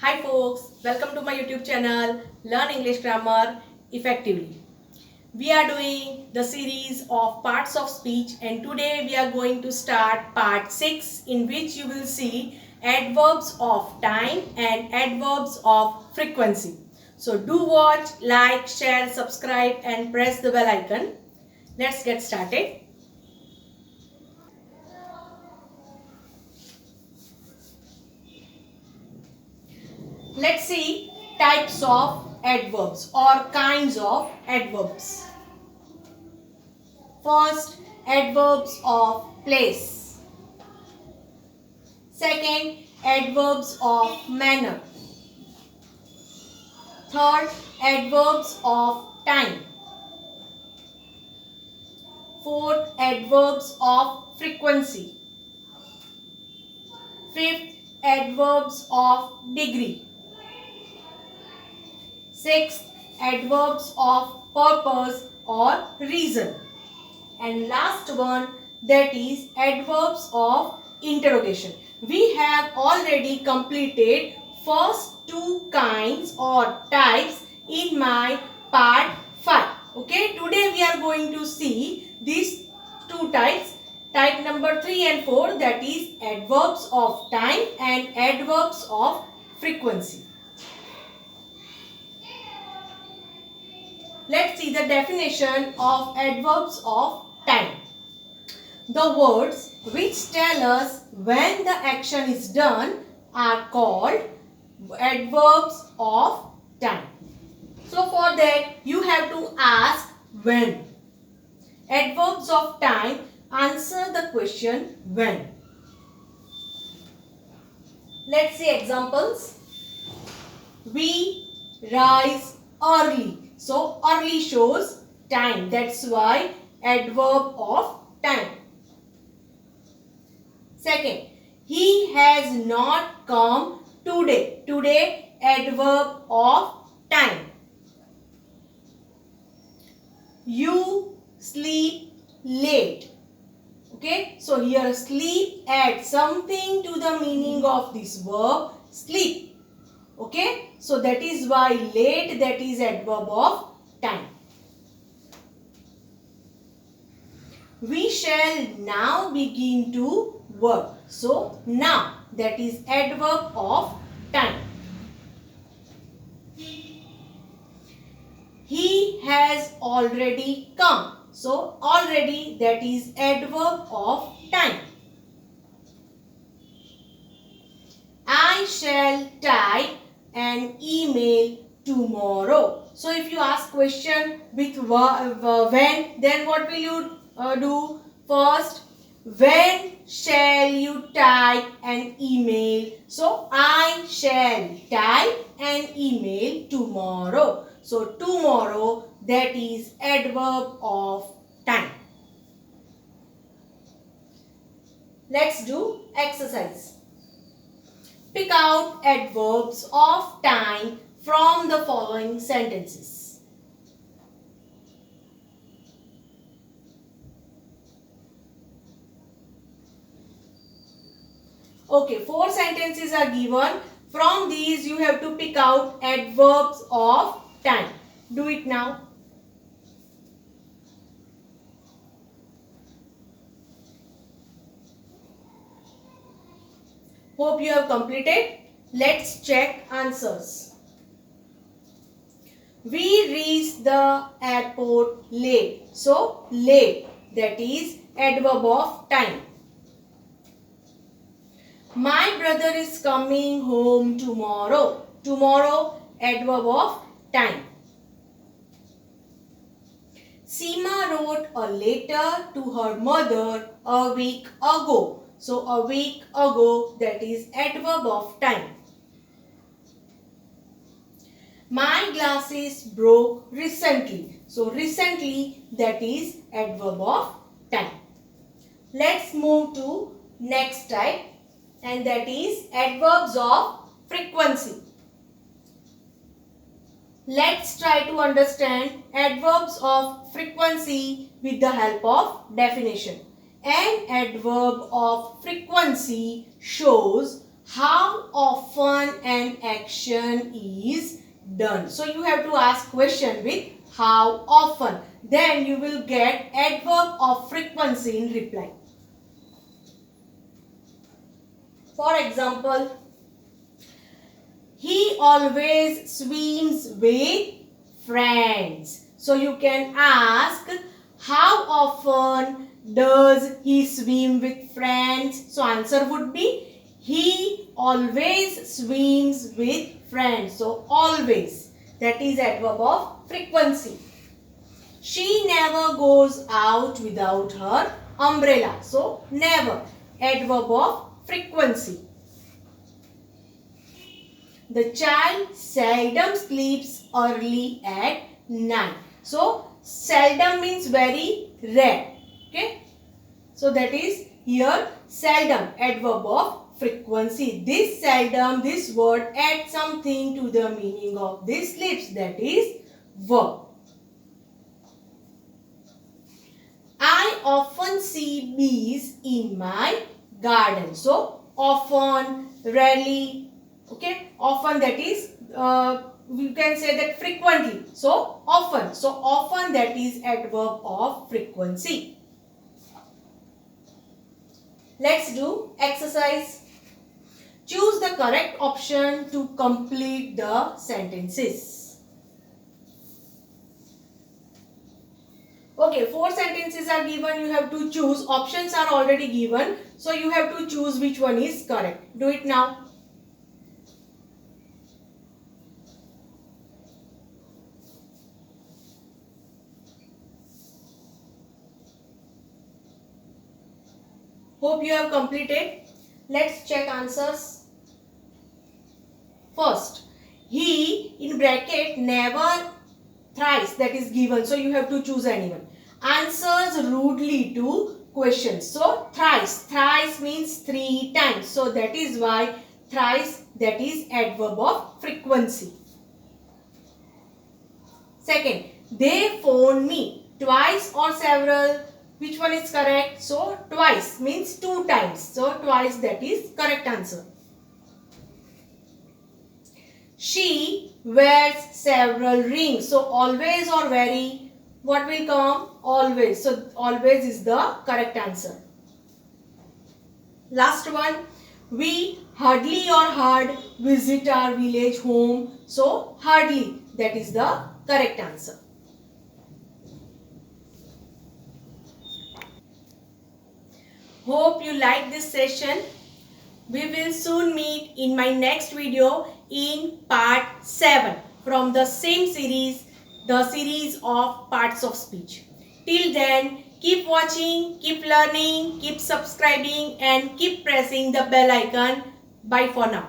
Hi folks, welcome to my YouTube channel Learn English Grammar Effectively. We are doing the series of parts of speech and today we are going to start part 6 in which you will see adverbs of time and adverbs of frequency. So do watch, like, share, subscribe and press the bell icon. Let's get started. Let's see types of adverbs or kinds of adverbs. First, adverbs of place. Second, adverbs of manner. Third, adverbs of time. Fourth, adverbs of frequency. Fifth, adverbs of degree. Sixth, adverbs of purpose or reason. And last one, that is adverbs of interrogation. We have already completed first two kinds or types in my part 5. Okay, today we are going to see these two types. Type number 3 and 4, that is adverbs of time and adverbs of frequency. Let's see the definition of adverbs of time. The words which tell us when the action is done are called adverbs of time. So for that you have to ask when. Adverbs of time answer the question when. Let's see examples. We rise early. So early shows time. That's why adverb of time. Second, he has not come today. Today, adverb of time. You sleep late. Okay, so here sleep adds something to the meaning of this verb sleep. Okay, so that is why late, that is adverb of time. We shall now begin to work. So now, that is adverb of time. He has already come. So already, that is adverb of time. I shall type an email tomorrow. So if you ask question with when, then what will you do? First, when shall you type an email? So I shall type an email tomorrow. So tomorrow, that is adverb of time. Let's do exercise. Pick out adverbs of time from the following sentences. Okay, 4 sentences are given. From these you have to pick out adverbs of time. Do it now. Hope you have completed. Let's check answers. We reached the airport late. So late, that is adverb of time. My brother is coming home tomorrow. Tomorrow, adverb of time. Seema wrote a letter to her mother a week ago. So a week ago, that is adverb of time. My glasses broke recently. So recently, that is adverb of time. Let's move to next type, and that is adverbs of frequency. Let's try to understand adverbs of frequency with the help of definition. An adverb of frequency shows how often an action is done. So you have to ask question with how often. Then you will get adverb of frequency in reply. For example, he always swims with friends. So you can ask, how often does he swim with friends? So answer would be, he always swims with friends. So always, that is adverb of frequency. She never goes out without her umbrella. So never, adverb of frequency. The child seldom sleeps early at night. So seldom means very rare. Okay. So that is here seldom, adverb of frequency. This seldom, this word adds something to the meaning of this sleeps, that is verb. I often see bees in my garden. So often, rarely. Okay, often, that is we can say that frequently. So often. So often, that is adverb of frequency. Let's do exercise. Choose the correct option to complete the sentences. Okay, 4 sentences are given. You have to choose. Options are already given. So you have to choose which one is correct. Do it now. Hope you have completed. Let's check answers. First, he in bracket never thrice, that is given. So you have to choose anyone. Answers rudely to questions. So thrice. Thrice means 3 times. So that is why thrice, that is adverb of frequency. Second, they phoned me twice or several. Which one is correct? So twice means 2 times. So twice, that is correct answer. She wears several rings. So always or very, what will come? Always. So always is the correct answer. Last one, we hardly or hard visit our village home. So hardly, that is the correct answer. Hope you like this session. We will soon meet in my next video in part 7 from the same series, the series of parts of speech. Till then, keep watching, keep learning, keep subscribing and keep pressing the bell icon. Bye for now.